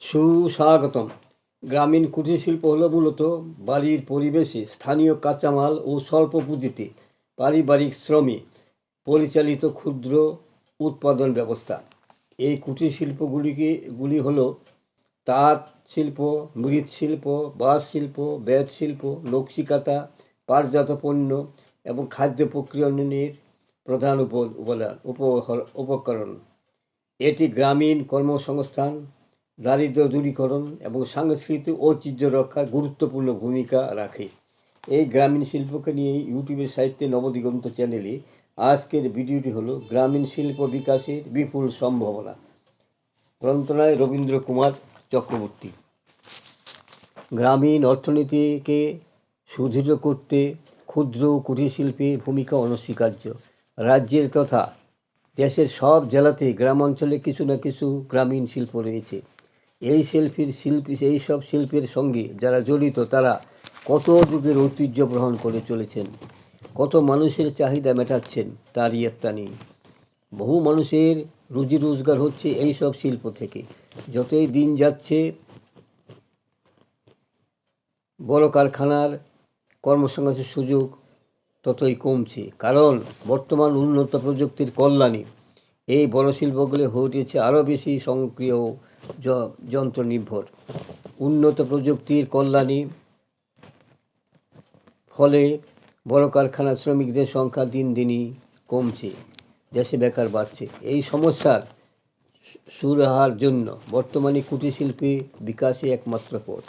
সুস্বাগতম। গ্রামীণ কুটির শিল্প হলো মূলত বাড়ির পরিবেশে স্থানীয় কাঁচামাল ও স্বল্প পুঁজিতে পারিবারিক শ্রমে পরিচালিত ক্ষুদ্র উৎপাদন ব্যবস্থা। এই কুটির শিল্পগুলি হলো তাঁত শিল্প, মৃৎশিল্প, বাঁশ শিল্প, বেত শিল্প, নকশিকাঁথা, পাটজাত পণ্য এবং খাদ্য প্রক্রিয়নের প্রধান উপকরণ। এটি গ্রামীণ কর্মসংস্থান, দারিদ্র্য দূরীকরণ এবং সাংস্কৃতিক ঐতিহ্য রক্ষায় গুরুত্বপূর্ণ ভূমিকা রাখে। এই গ্রামীণ শিল্পকে নিয়ে ইউটিউবের সাহিত্যে নবদিগন্ত চ্যানেলে আজকের ভিডিওটি হলো গ্রামীণ শিল্প বিকাশের বিপুল সম্ভাবনা। গ্রন্থনায় রবীন্দ্র কুমার চক্রবর্তী। গ্রামীণ অর্থনীতিকে সুদৃঢ় করতে ক্ষুদ্র কুটির শিল্পের ভূমিকা অনস্বীকার্য। রাজ্যের তথা দেশের সব জেলাতেই গ্রামাঞ্চলে কিছু না কিছু গ্রামীণ শিল্প রয়েছে। এই সব শিল্পের সঙ্গে যারা জড়িত তারা কত যুগের ঐতিহ্য বহন করে চলেছেন, কত মানুষের চাহিদা মেটাচ্ছেন তার ইয়ত্তা নেই। বহু মানুষের রুজি রোজগার হচ্ছে এই সব শিল্প থেকে। যতই দিন যাচ্ছে বড় কারখানার কর্মসংস্থানের সুযোগ ততই কমছে, কারণ বর্তমান উন্নত প্রযুক্তির কল্যাণে এই বড় শিল্পগুলি হয়ে উঠেছে আরও বেশি স্বয়ংক্রিয় যন্ত্র নির্ভর। উন্নত প্রযুক্তির কল্যাণে ফলে বড় কারখানার শ্রমিকদের সংখ্যা দিন দিনই কমছে, দেশে বেকার বাড়ছে। এই সমস্যার সুরাহার জন্য বর্তমানে কুটির শিল্পে বিকাশে একমাত্র পথ।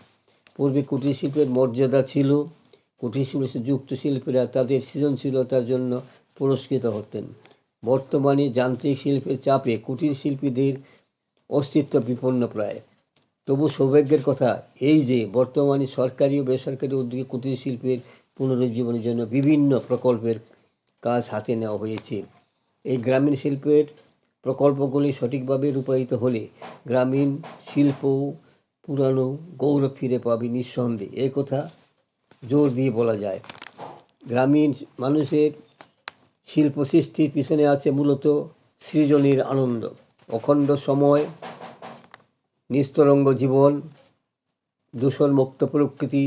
পূর্বে কুটির শিল্পের মর্যাদা ছিল, কুটির শিল্পে যুক্ত শিল্পীরা তাদের সৃজনশীলতার জন্য পুরস্কৃত হতেন। বর্তমানে যান্ত্রিক শিল্পের চাপে কুটির শিল্পীদের অস্তিত্ব বিপন্ন প্রায়। তবু সৌভাগ্যের কথা এই যে বর্তমানে সরকারি ও বেসরকারি উদ্যোগে কুটির শিল্পের পুনরুজ্জীবনের জন্য বিভিন্ন প্রকল্পের কাজ হাতে নেওয়া হয়েছে। এই গ্রামীণ শিল্পের প্রকল্পগুলি সঠিকভাবে রূপায়িত হলে গ্রামীণ শিল্প পুরানো গৌরব ফিরে পাবে নিঃসন্দেহে, এ কথা জোর দিয়ে বলা যায়। গ্রামীণ মানুষের শিল্প সৃষ্টির পিছনে আছে মূলত সৃজনের আনন্দ, অখণ্ড সময়, নিস্তরঙ্গ জীবন, দূষণমুক্ত প্রকৃতি,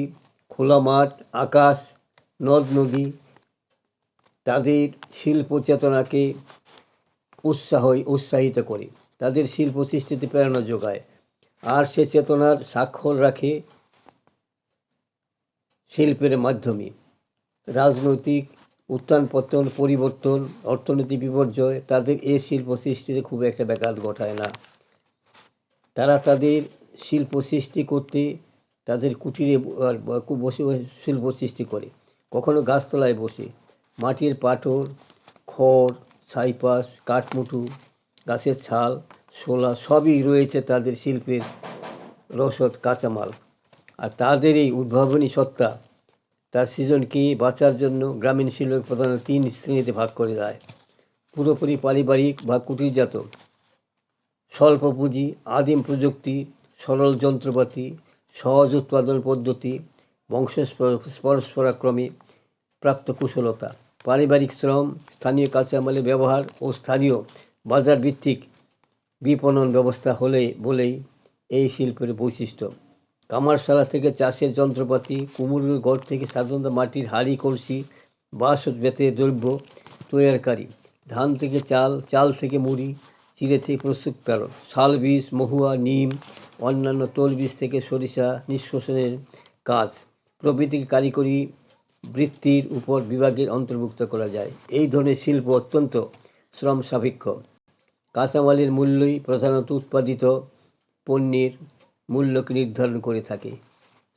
খোলা মাঠ, আকাশ, নদ নদী তাদের শিল্প চেতনাকে উৎসাহিত করে, তাদের শিল্প সৃষ্টিতে প্রেরণা যোগায়। আর সে চেতনার স্বাক্ষর রাখে শিল্পের মাধ্যমে। রাজনৈতিক উত্থান পতন, পরিবর্তন, অর্থনৈতিক বিপর্যয় তাদের এই শিল্প সৃষ্টিতে খুব একটা ব্যাঘাত ঘটায় না। তারা তাদের শিল্প সৃষ্টি করতে তাদের কুটিরে বসে শিল্প সৃষ্টি করে, কখনো গাছতলায় বসে। মাটির পাথর, খড়, ছাইপাশ, কাঠমুঠু, গাছের ছাল, শোলা সবই রয়েছে তাদের শিল্পের রসদ কাঁচামাল। আর তাদের এই উদ্ভাবনী সত্তা তার সৃজনকে বাঁচার জন্য গ্রামীণ শিল্প প্রধানত 3 শ্রেণীতে ভাগ করে দেয়: পুরোপুরি পারিবারিক বা কুটিরজাত, স্বল্প পুঁজি, আদিম প্রযুক্তি, সরল যন্ত্রপাতি, সহজ উৎপাদন পদ্ধতি, পরস্পরাক্রমে প্রাপ্ত কুশলতা, পারিবারিক শ্রম, স্থানীয় কাঁচামালের ব্যবহার ও স্থানীয় বাজার ভিত্তিক বিপণন ব্যবস্থা বলেই এই শিল্পের বৈশিষ্ট্য। কামারশালা থেকে চাষের যন্ত্রপাতি, কুমোরের ঘর থেকে সাধারণত মাটির হাঁড়ি কলসি, বাঁশ ও বেতের দ্রব্য তৈয়ারকারী, ধান থেকে চাল, চাল থেকে মুড়ি, চিড়ে থেকে প্রস্তুতকারক, শাল বীজ, মহুয়া, নিম, অন্যান্য তৈলবীজ থেকে সরিষা নিষ্কাশনের কাজ প্রভৃতি কারিগরি বৃত্তির উপর বিভাগের অন্তর্ভুক্ত করা যায়। এই ধরনের শিল্প অত্যন্ত শ্রম সাপেক্ষ। কাঁচামালের মূল্যই প্রধানত উৎপাদিত পণ্যের মূল্যকে নির্ধারণ করে থাকে।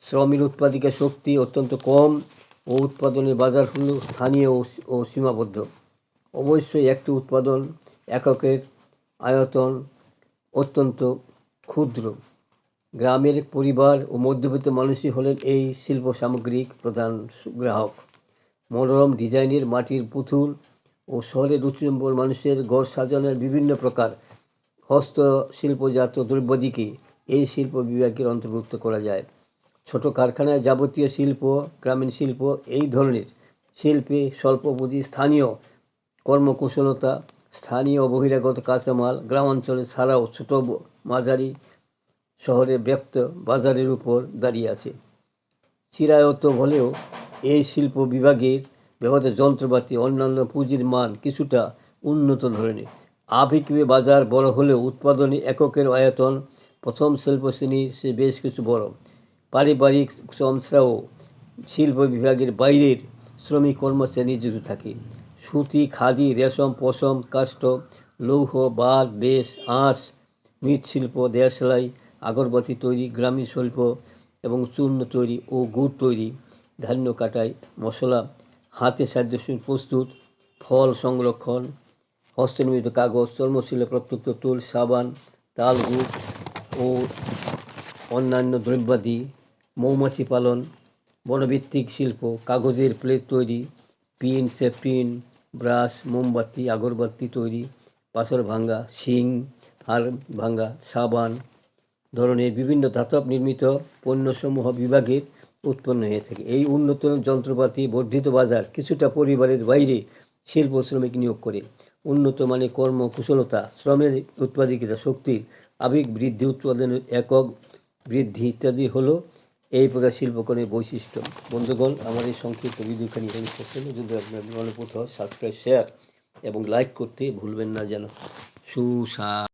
শ্রমের উৎপাদিত শক্তি অত্যন্ত কম ও উৎপাদনের বাজারগুলো স্থানীয় ও সীমাবদ্ধ। অবশ্যই একটি উৎপাদন এককের আয়তন অত্যন্ত ক্ষুদ্র। গ্রামের পরিবার ও মধ্যবিত্ত মানুষই হলেন এই শিল্প সামগ্রিক প্রধান গ্রাহক। মনোরম ডিজাইনের মাটির পুতুল ও শহরের রুচিসম্পন্ন মানুষের ঘর সাজানোর বিভিন্ন প্রকার হস্তশিল্পজাত দ্রব্যাদিকে এই শিল্প বিভাগের অন্তর্ভুক্ত করা যায়। ছোট কারখানায় যাবতীয় শিল্প, গ্রামীণ শিল্প এই ধরনের শিল্পে স্বল্প পুঁজি, স্থানীয় কর্মকুশলতা, স্থানীয় বহিরাগত কাঁচামাল, গ্রামাঞ্চলে ছাড়াও ছোট মাঝারি শহরে ব্যাপ্ত বাজারের উপর দাঁড়িয়ে আছে। চিরায়ত হলেও এই শিল্প বিভাগের ব্যবহৃত যন্ত্রপাতি অন্যান্য পুঁজির মান কিছুটা উন্নত ধরনের। আবেগীয় বাজার বড় হলেও উৎপাদনী এককের আয়তন প্রথম শিল্প শ্রেণীর সে বেশ কিছু বড়। পারিবারিক শ্রম ছাড়াও শিল্প বিভাগের বাইরের শ্রমিক কর্মচারী নিযুক্ত থাকে। সুতি, খাদি, রেশম, পশম, কাষ্ঠ, লৌহ, বাঁশ, বেশ, আঁশ, মৃৎশিল্প, দেশলাই, আগরবাতি তৈরি, গ্রামীণ শিল্প এবং চূর্ণ তৈরি ও গুড় তৈরি, ধান্য কাটাই, মশলা, হাতে খাদ্য প্রস্তুত, ফল সংরক্ষণ, হস্তনির্মিত কাগজ, চর্মশিল্পে প্রত্যক্ষ তুল, সাবান, তালগুড় ও অন্যান্য দ্রব্যাদি, মৌমাছি পালন, বনভিত্তিক শিল্প, কাগজের প্লেট তৈরি, পিন, সেফটিন, ব্রাশ, মোমবাতি, আগরবাতি তৈরি, পাথর ভাঙ্গা, শিং, হাড় ভাঙ্গা, সাবান ধরনের বিভিন্ন ধাতব নির্মিত পণ্যসমূহ বিভাগে উৎপন্ন হয়ে থাকে। এই উন্নত যন্ত্রপাতি বর্ধিত বাজার কিছুটা পরিবারের বাইরে শিল্প শ্রমিক নিয়োগ করে। উন্নত মানের কর্মকুশলতা, শ্রমের উৎপাদিত শক্তির আবেগ বৃদ্ধি, উৎপাদনের একক বৃদ্ধি ইত্যাদি হলো এই প্রকার শিল্পকর্মের বৈশিষ্ট্য। বন্ধুগণ, আমার এই সংক্ষিপ্ত ভিডিওখানি এখানে শেষ হলো। যদি আপনার মনে পড়তে হয় সাবস্ক্রাইব, শেয়ার এবং লাইক করতে ভুলবেন না যেন। সুসা